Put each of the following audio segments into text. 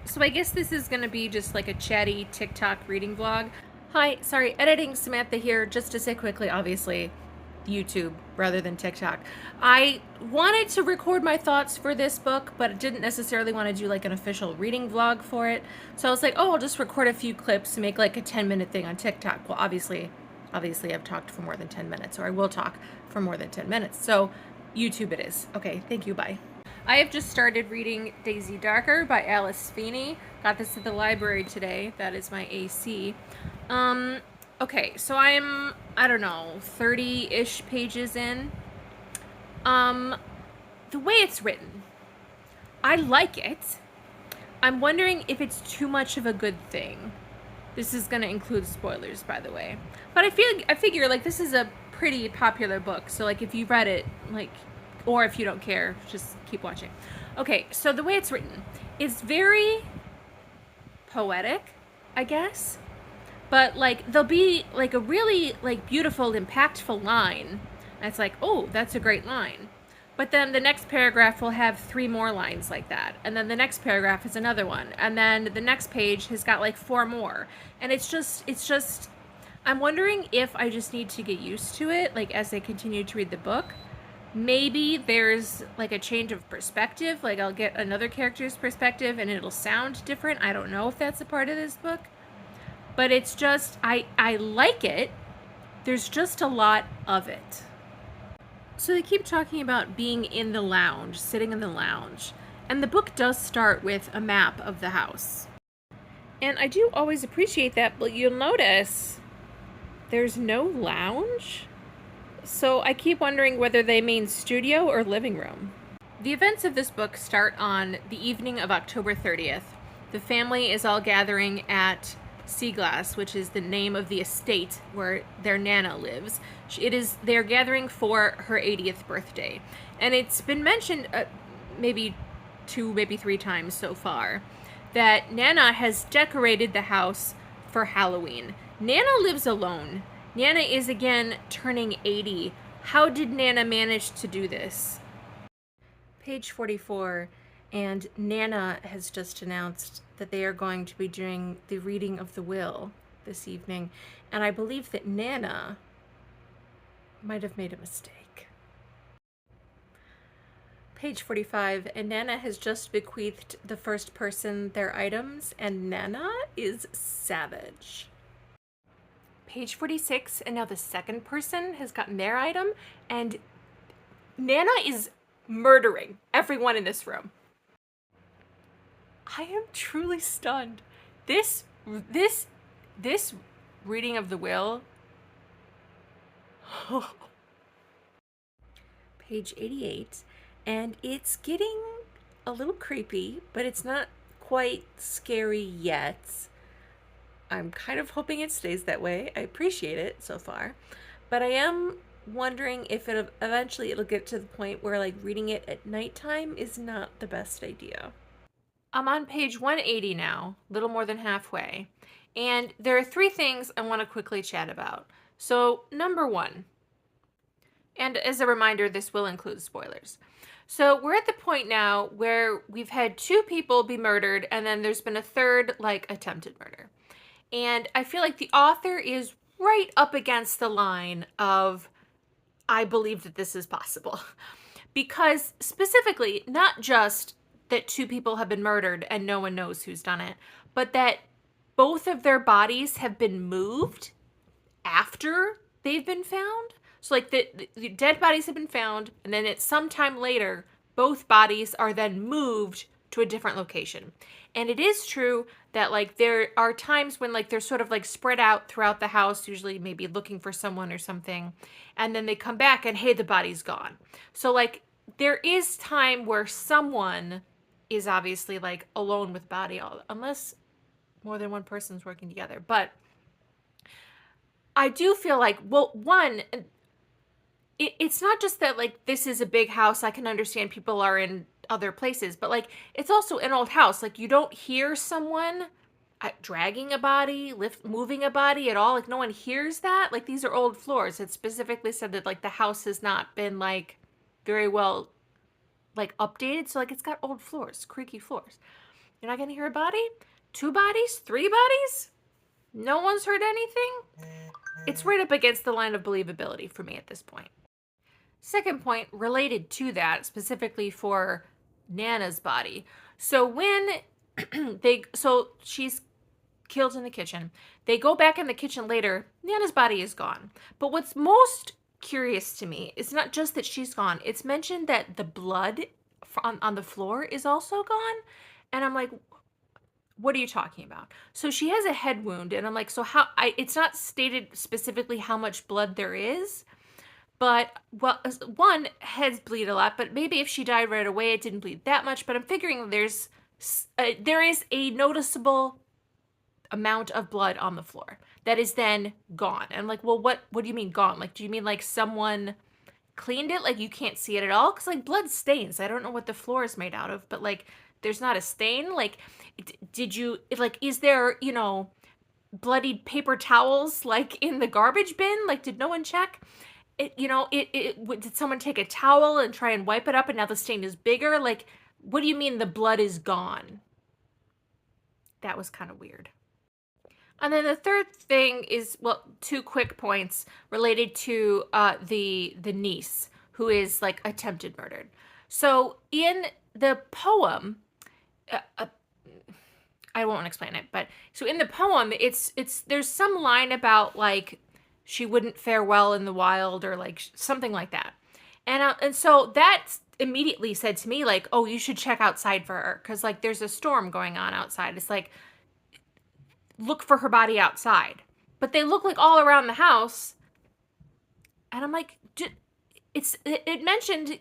So I guess this is gonna be just like a chatty TikTok reading vlog. Hi, sorry, editing Samantha here. Just to say quickly, obviously, YouTube rather than TikTok. I wanted to record my thoughts for this book, but didn't necessarily want to do like an official reading vlog for it. So I was like, oh, I'll just record a few clips to make like a 10-minute thing on TikTok. Well, obviously I've talked for more than 10 minutes, or I will talk for more than 10 minutes. So YouTube it is. Okay, thank you, bye. I have just started reading Daisy Darker by Alice Feeny. Got this at the library today. That is my AC. Okay, so I don't know, 30-ish pages in. The way it's written, I like it. I'm wondering if it's too much of a good thing. This is gonna include spoilers, by the way. But I figure like this is a pretty popular book, so like if you read it, like, or if you don't care, just keep watching. Okay, so the way it's written is very poetic, I guess. But like there'll be like a really like beautiful, impactful line. And it's like, oh, that's a great line. But then the next paragraph will have 3 more lines like that. And then the next paragraph is another one. And then the next page has got like 4 more. And it's just I'm wondering if I just need to get used to it, like as I continue to read the book. Maybe there's like a change of perspective, like I'll get another character's perspective and it'll sound different. I don't know if that's a part of this book. But it's just, I like it. There's just a lot of it. So they keep talking about being in the lounge, sitting in the lounge. And the book does start with a map of the house. And I do always appreciate that, but you'll notice there's no lounge. So I keep wondering whether they mean studio or living room. The events of this book start on the evening of October 30th. The family is all gathering at Seaglass, which is the name of the estate where their Nana lives. They're gathering for her 80th birthday. And it's been mentioned maybe 2, maybe 3 times so far that Nana has decorated the house for Halloween. Nana lives alone. Nana is again turning 80. How did Nana manage to do this? Page 44, and Nana has just announced that they are going to be doing the reading of the will this evening, and I believe that Nana might have made a mistake. Page 45, and Nana has just bequeathed the first person their items, and Nana is savage. Page 46, and now the second person has gotten their item, and Nana is murdering everyone in this room. I am truly stunned. This reading of the will. Page 88, and it's getting a little creepy, but it's not quite scary yet. I'm kind of hoping it stays that way. I appreciate it so far, but I am wondering if eventually it'll get to the point where like reading it at nighttime is not the best idea. I'm on page 180 now, a little more than halfway, and there are 3 things I want to quickly chat about. So, number 1, and as a reminder, this will include spoilers. So we're at the point now where we've had 2 people be murdered, and then there's been a third, like, attempted murder. And I feel like the author is right up against the line of, I believe that this is possible. Because specifically, not just that 2 people have been murdered and no one knows who's done it, but that both of their bodies have been moved after they've been found. So like the dead bodies have been found, and then at some time later, both bodies are then moved to a different location. And it is true that like there are times when like they're sort of like spread out throughout the house, usually maybe looking for someone or something, and then they come back and hey, the body's gone. So like there is time where someone is obviously like alone with body, unless more than one person's working together. But I do feel like, well, one, it's not just that like this is a big house. I can understand people are in other places, but like it's also an old house. Like you don't hear someone dragging a body, moving a body at all. Like no one hears that. Like these are old floors. It specifically said that like the house has not been like very well like updated. So like it's got old floors, creaky floors. You're not going to hear a body? 2 bodies? 3 bodies? No one's heard anything? It's right up against the line of believability for me at this point. Second point related to that, specifically for Nana's body. So when she's killed in the kitchen. They go back in the kitchen later. Nana's body is gone. But what's most curious to me is not just that she's gone. It's mentioned that the blood on the floor is also gone. And I'm like, what are you talking about? So she has a head wound, and I'm like, so how? It's not stated specifically how much blood there is, but well, one, heads bleed a lot, but maybe if she died right away, it didn't bleed that much. But I'm figuring there is a noticeable amount of blood on the floor that is then gone. And I'm like, well, what do you mean gone? Like, do you mean like someone cleaned it? Like you can't see it at all? Because like blood stains. I don't know what the floor is made out of, but like there's not a stain. Like, did you like? Is there bloodied paper towels like in the garbage bin? Like, did no one check? Did someone take a towel and try and wipe it up, and now the stain is bigger? Like, what do you mean the blood is gone? That was kind of weird. And then the third thing is, well, 2 quick points related to the niece who is like attempted murdered. So in the poem, I won't explain it, but so in the poem, it's there's some line about like she wouldn't fare well in the wild or like something like that, and so that immediately said to me like, oh, you should check outside for her because like there's a storm going on outside. It's like, look for her body outside. But they look like all around the house. And I'm like, it mentioned,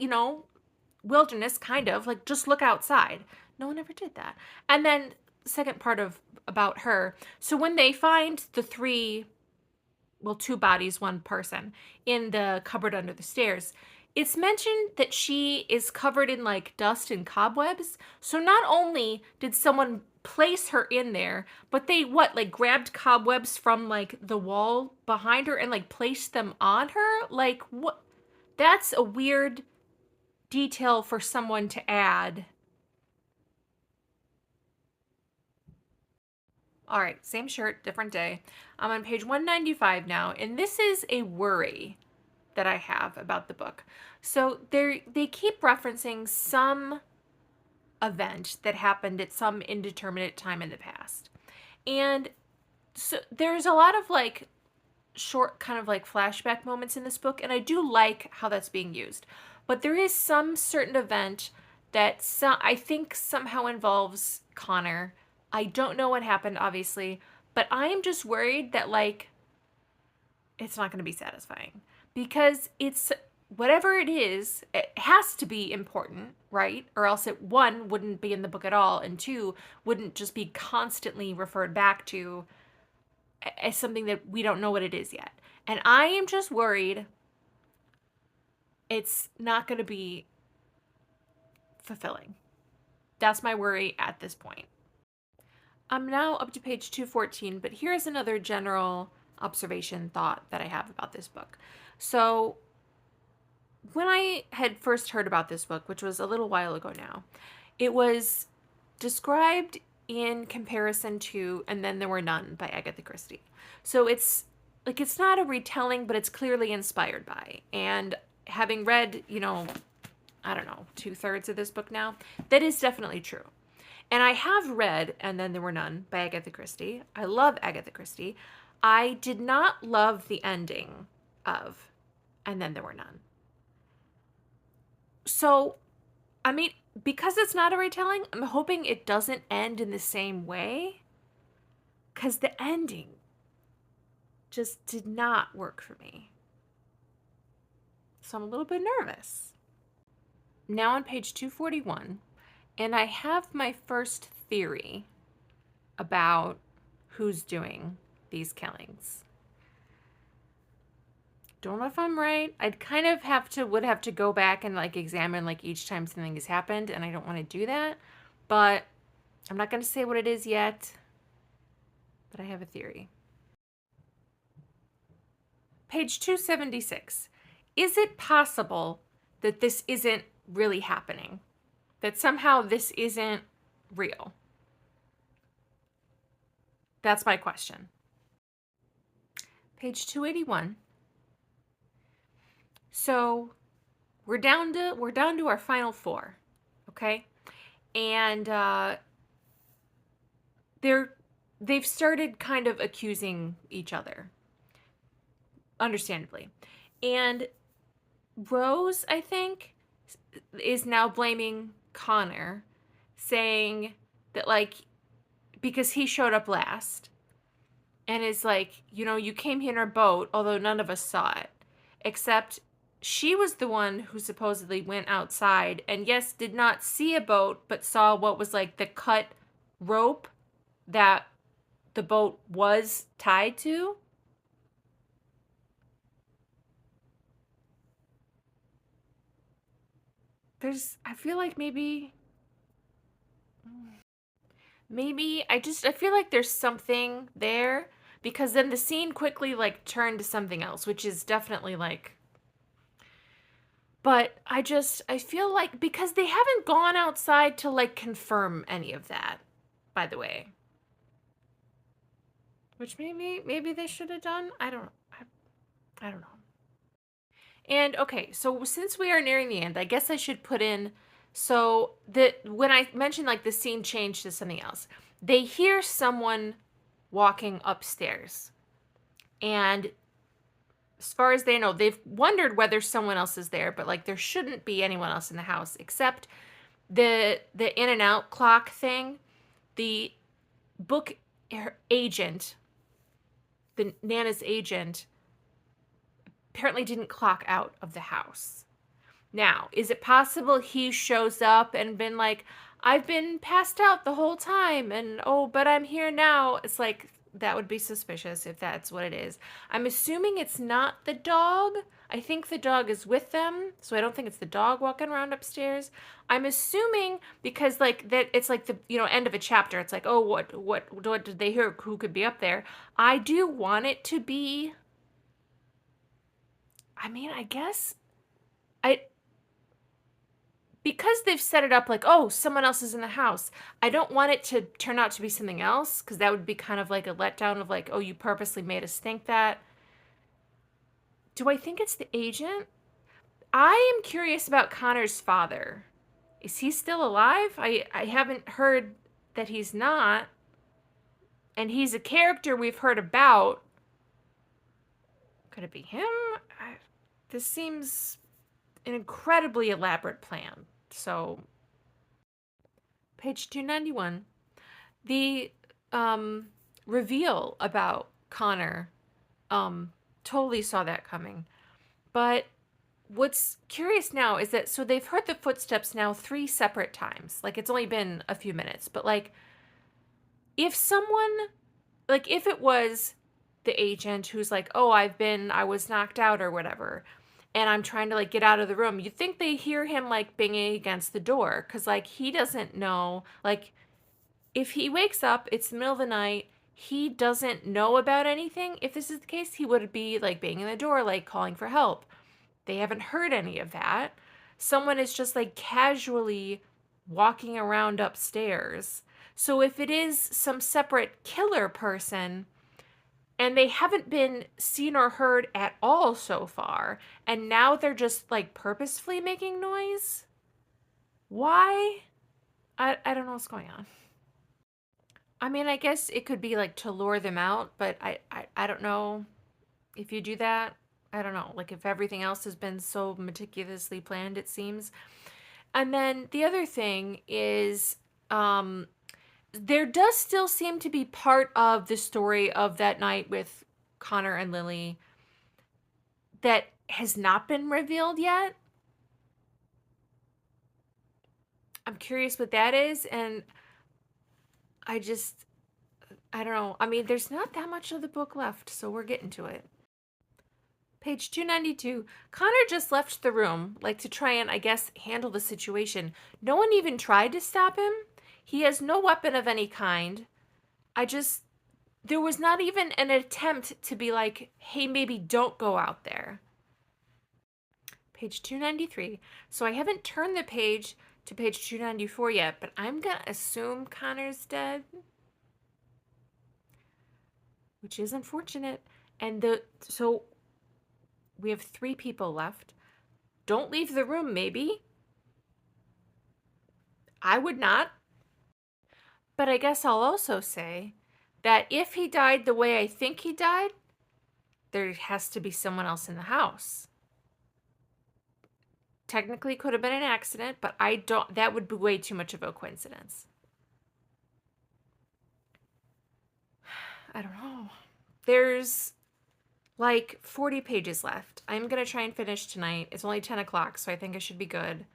wilderness, kind of, like just look outside. No one ever did that. And then second part about her. So when they find the 2 bodies, 1 person in the cupboard under the stairs, it's mentioned that she is covered in like dust and cobwebs. So not only did someone place her in there, but they grabbed cobwebs from like the wall behind her and like placed them on her. Like, what? That's a weird detail for someone to add. All right, same shirt, different day. I'm on page 195 now, and this is a worry that I have about the book. So they keep referencing some event that happened at some indeterminate time in the past. And so there's a lot of like short kind of like flashback moments in this book, and I do like how that's being used. But there is some certain event that I think somehow involves Connor. I don't know what happened, obviously, but I am just worried that like it's not going to be satisfying because it's whatever it is, it has to be important, right? Or else it, 1, wouldn't be in the book at all, and 2, wouldn't just be constantly referred back to as something that we don't know what it is yet. And I am just worried it's not going to be fulfilling. That's my worry at this point. I'm now up to page 214, but here's another general observation thought that I have about this book. So when I had first heard about this book, which was a little while ago now, it was described in comparison to And Then There Were None by Agatha Christie. So it's not a retelling, but it's clearly inspired by. And having read, I don't know, 2/3 of this book now, that is definitely true. And I have read And Then There Were None by Agatha Christie. I love Agatha Christie. I did not love the ending of And Then There Were None. So, I mean, because it's not a retelling, I'm hoping it doesn't end in the same way. Because the ending just did not work for me. So I'm a little bit nervous. Now on page 241, and I have my first theory about who's doing these killings. Don't know if I'm right. I'd kind of would have to go back and like examine like each time something has happened, and I don't want to do that. But I'm not going to say what it is yet, but I have a theory. Page 276. Is it possible that this isn't really happening? That somehow this isn't real? That's my question. Page 281. So we're down to our final four, okay? And they've started kind of accusing each other, understandably. And Rose, I think, is now blaming Connor, saying that, like, because he showed up last, and is like, you came here in our boat, although none of us saw it, except she was the one who supposedly went outside and, yes, did not see a boat, but saw what was like the cut rope that the boat was tied to. I feel like I feel like there's something there, because then the scene quickly like turned to something else, which is definitely like, but I feel like, because they haven't gone outside to like confirm any of that, by the way, which maybe they should have done. I don't know. And okay, so since we are nearing the end, I guess I should put in, so that when I mentioned like the scene changed to something else, they hear someone walking upstairs. And as far as they know, they've wondered whether someone else is there, but like there shouldn't be anyone else in the house except the in and out clock thing. The book agent, the Nana's agent, apparently didn't clock out of the house. Now, is it possible he shows up and been like, I've been passed out the whole time, and oh, but I'm here now? It's like, that would be suspicious if that's what it is. I'm assuming it's not the dog. I think the dog is with them, so I don't think it's the dog walking around upstairs. I'm assuming, because like that, it's like the end of a chapter. It's like, oh, what did they hear? Who could be up there? I do want it to be. I mean, I guess I because they've set it up like, oh, someone else is in the house. I don't want it to turn out to be something else, because that would be kind of like a letdown of like, oh, you purposely made us think that. Do I think it's the agent? I am curious about Connor's father. Is he still alive? I haven't heard that he's not. And he's a character we've heard about. Could it be him? This seems an incredibly elaborate plan. So, page 291. The reveal about Connor, totally saw that coming. But what's curious now is that, so they've heard the footsteps now 3 separate times. Like, it's only been a few minutes, but like, if it was the agent who's like, oh, I was knocked out or whatever, and I'm trying to like get out of the room, you'd think they hear him like banging against the door, because like he doesn't know, like, if he wakes up, it's the middle of the night, he doesn't know about anything. If this is the case, he would be like banging the door, like calling for help. They haven't heard any of that. Someone is just like casually walking around upstairs. So if it is some separate killer person, and they haven't been seen or heard at all so far, and now they're just like purposefully making noise, why? I don't know what's going on. I mean, I guess it could be like to lure them out, but I don't know if you do that. I don't know, like if everything else has been so meticulously planned, it seems. And then the other thing is, there does still seem to be part of the story of that night with Connor and Lily that has not been revealed yet. I'm curious what that is, and I don't know. I mean, there's not that much of the book left, so we're getting to it. Page 292. Connor just left the room, like to try and, I guess, handle the situation. No one even tried to stop him. He has no weapon of any kind. There was not even an attempt to be like, hey, maybe don't go out there. Page 293. So I haven't turned the page to page 294 yet, but I'm going to assume Connor's dead. which is unfortunate. And so we have 3 people left. Don't leave the room, maybe. I would not. But I guess I'll also say that if he died the way I think he died, there has to be someone else in the house. Technically could have been an accident, but that would be way too much of a coincidence. I don't know. There's like 40 pages left. I'm going to try and finish tonight. It's only 10 o'clock, so I think I should be good.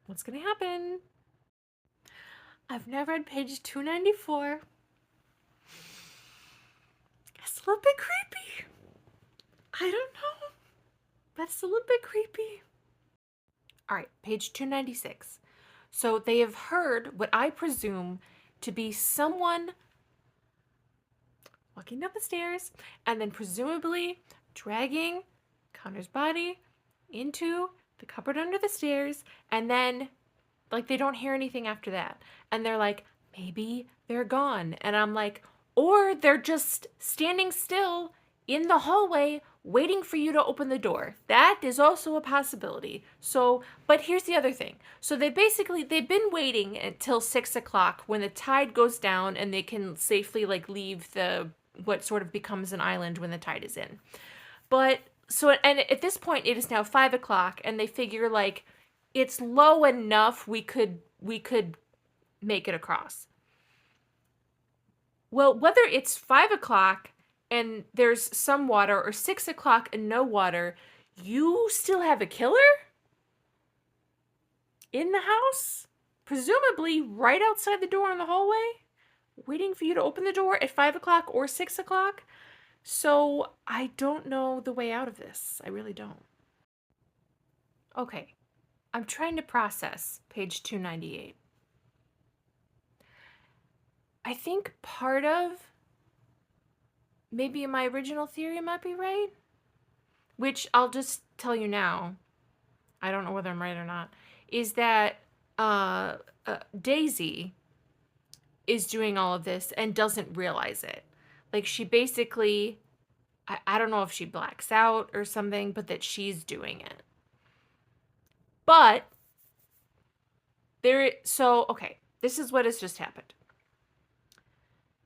What's going to happen? I've now read page 294. It's a little bit creepy. I don't know. That's a little bit creepy. All right, page 296. So they have heard what I presume to be someone walking up the stairs and then presumably dragging Connor's body into the cupboard under the stairs, and then like they don't hear anything after that. And they're like, maybe they're gone. And I'm like, or they're just standing still in the hallway waiting for you to open the door. That is also a possibility. So, but here's the other thing. So they've been waiting until 6 o'clock when the tide goes down and they can safely like leave what sort of becomes an island when the tide is in. But so, and at this point it is now 5 o'clock and they figure like it's low enough we could make it across. Well, whether it's 5 o'clock and there's some water or 6 o'clock and no water, you still have a killer in the house, presumably right outside the door in the hallway, waiting for you to open the door at 5 o'clock or 6 o'clock. So I don't know the way out of this. I really don't. Okay, I'm trying to process page 298. I think part of maybe my original theory might be right, which I'll just tell you now. I don't know whether I'm right or not. Is that Daisy is doing all of this and doesn't realize it. Like she basically, I don't know if she blacks out or something, but that she's doing it. But okay, this is what has just happened.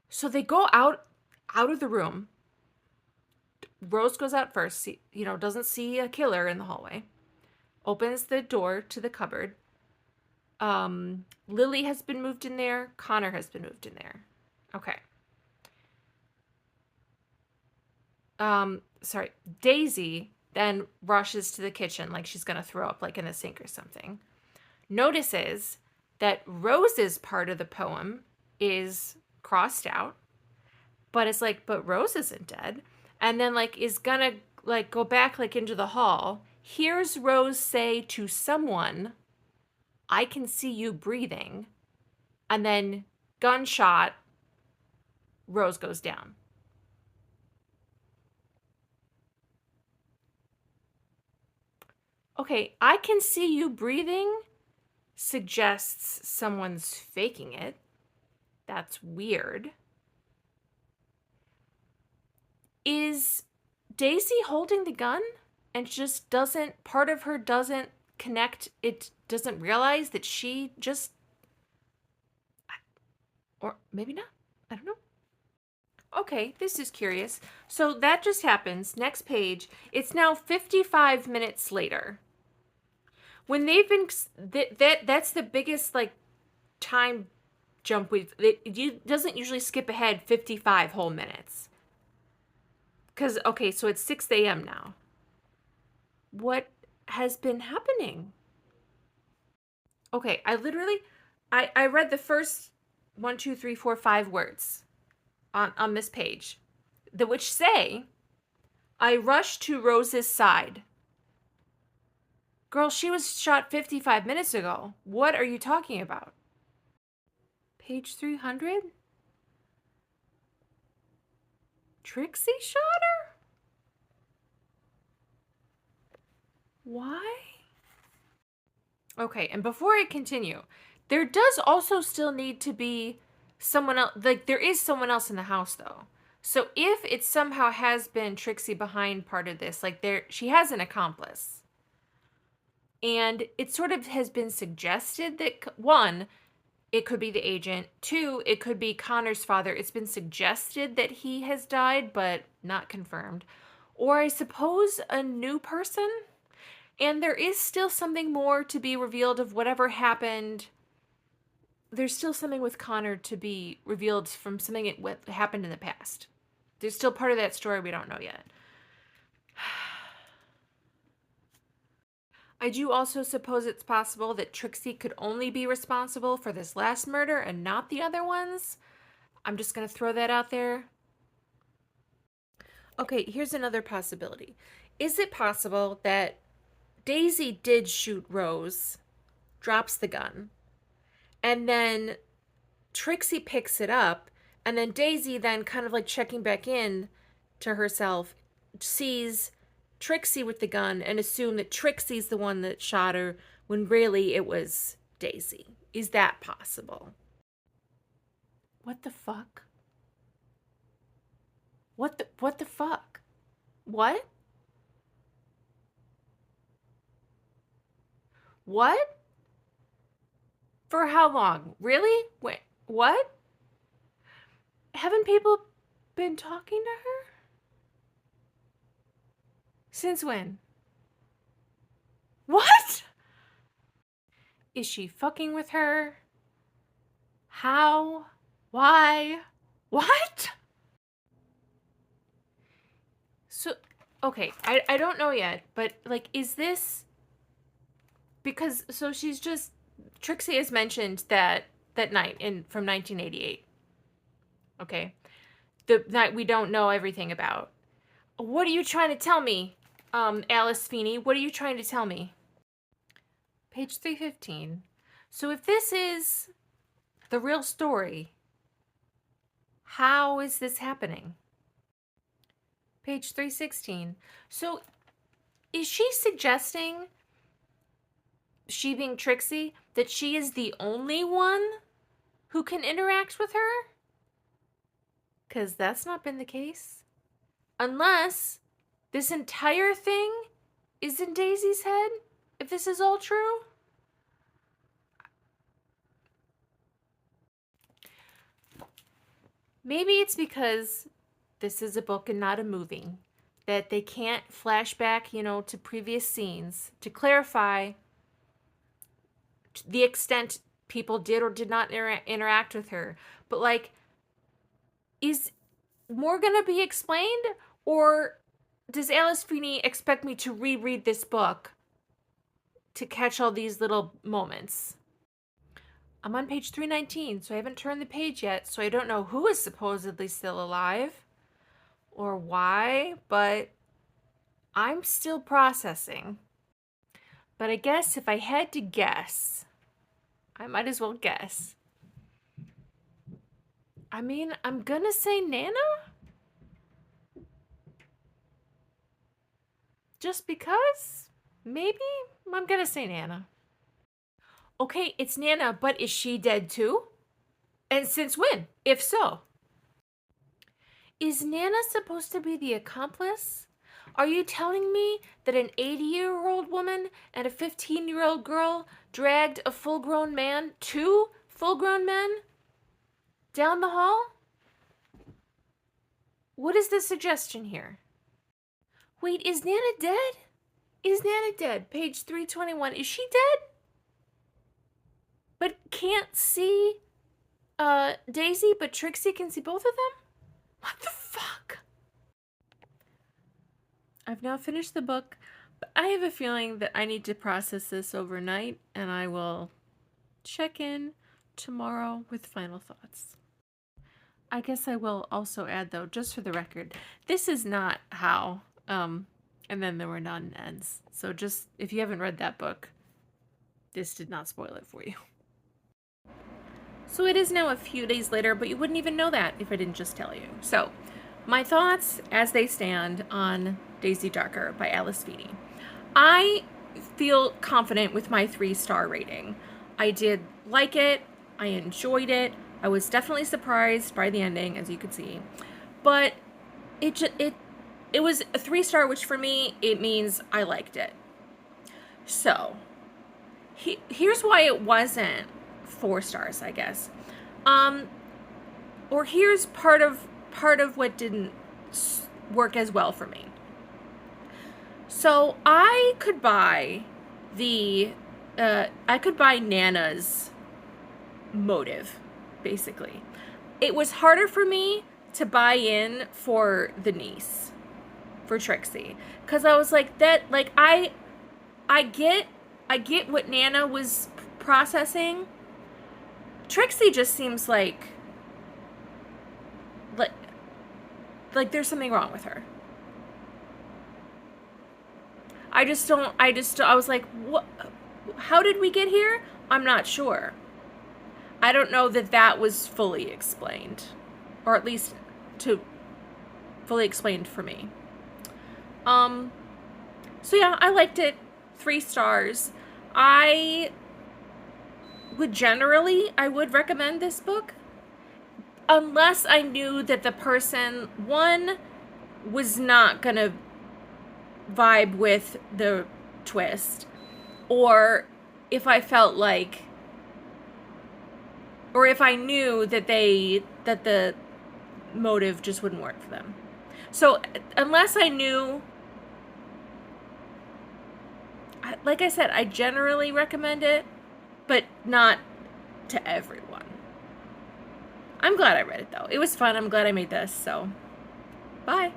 So they go out of the room. Rose goes out first, doesn't see a killer in the hallway. Opens the door to the cupboard. Lily has been moved in there. Connor has been moved in there. Okay. Sorry. Daisy then rushes to the kitchen like she's gonna throw up like in a sink or something. Notices that Rose's part of the poem is crossed out, but it's like, but Rose isn't dead. And then like is gonna like go back like into the hall. Hears Rose say to someone, I can see you breathing. And then gunshot, Rose goes down. Okay, I can see you breathing suggests someone's faking it. That's weird. Is Daisy holding the gun and just part of her doesn't connect, it doesn't realize that she just, or maybe not, I don't know. Okay, this is curious. So that just happens. Next page. It's now 55 minutes later. When they've been, that's the biggest like time jump it doesn't usually skip ahead 55 whole minutes. Because, okay, so it's 6 a.m. now. What has been happening? Okay, I read the first 1, 2, 3, 4, 5 words on this page, which say, I rushed to Rose's side. Girl, she was shot 55 minutes ago. What are you talking about? Page 300? Trixie shot her? Why? Okay, and before I continue, there does also still need to be someone else, like there is someone else in the house though. So if it somehow has been Trixie behind part of this, like she has an accomplice. And it sort of has been suggested that one, it could be the agent. Two, it could be Connor's father. It's been suggested that he has died, but not confirmed. Or I suppose a new person. And there is still something more to be revealed of whatever happened. There's still something with Connor to be revealed from something that happened in the past. There's still part of that story we don't know yet. I do also suppose it's possible that Trixie could only be responsible for this last murder and not the other ones. I'm just going to throw that out there. Okay, here's another possibility. Is it possible that Daisy did shoot Rose, drops the gun, and then Trixie picks it up, and then Daisy, then kind of like checking back in to herself, sees Trixie with the gun and assume that Trixie's the one that shot her when really it was Daisy. Is that possible? What the fuck? What the fuck? What? What? For how long? Really? Wait, what? Haven't people been talking to her? Since when? What? Is she fucking with her? How? Why? What? So, okay, I don't know yet, but like, is this because so she's just Trixie has mentioned that night from 1988. Okay, the night we don't know everything about. What are you trying to tell me, Alice Feeny? What are you trying to tell me? Page 315. So if this is the real story, how is this happening? Page 316. So is she suggesting, she being Trixie, that she is the only one who can interact with her? Because that's not been the case. Unless this entire thing is in Daisy's head, if this is all true. Maybe it's because this is a book and not a movie, that they can't flash back, to previous scenes to clarify the extent people did or did not interact with her. But like, is more gonna be explained, or does Alice Feeny expect me to reread this book to catch all these little moments? I'm on page 319, so I haven't turned the page yet, so I don't know who is supposedly still alive or why, but I'm still processing. But I guess if I had to guess, I might as well guess. I mean, I'm gonna say Nana? Just because? Maybe? I'm gonna say Nana. Okay, it's Nana, but is she dead too? And since when, if so? Is Nana supposed to be the accomplice? Are you telling me that an 80-year-old woman and a 15-year-old girl dragged a full-grown man, two full-grown men, down the hall? What is the suggestion here? Wait, is Nana dead? Is Nana dead? Page 321. Is she dead? But can't see Daisy, but Trixie can see both of them? What the fuck? I've now finished the book, but I have a feeling that I need to process this overnight, and I will check in tomorrow with final thoughts. I guess I will also add, though, just for the record, this is not how, and then there were none ends. So just, if you haven't read that book, this did not spoil it for you. So it is now a few days later, but you wouldn't even know that if I didn't just tell you. So, my thoughts as they stand on Daisy Darker by Alice Feeny. I feel confident with my 3-star rating. I did like it. I enjoyed it. I was definitely surprised by the ending, as you could see, but it was a 3-star, which for me it means I liked it. So here's why it wasn't 4 stars, I guess. Um, or here's part of what didn't work as well for me. So I could buy Nana's motive, basically. It was harder for me to buy in for the niece, for Trixie, because I was like that. Like I get what Nana was processing. Trixie just seems like like there's something wrong with her. I was like, what? How did we get here? I'm not sure. I don't know that that was fully explained, or at least to fully explained for me. Um, so yeah, I liked it. 3 stars. I I would recommend this book, unless I knew that the person, one, was not gonna vibe with the twist, or if I felt like, or if I knew that the motive just wouldn't work for them. So unless I knew, like I said, I generally recommend it, but not to everyone. I'm glad I read it though. It was fun. I'm glad I made this. So, bye.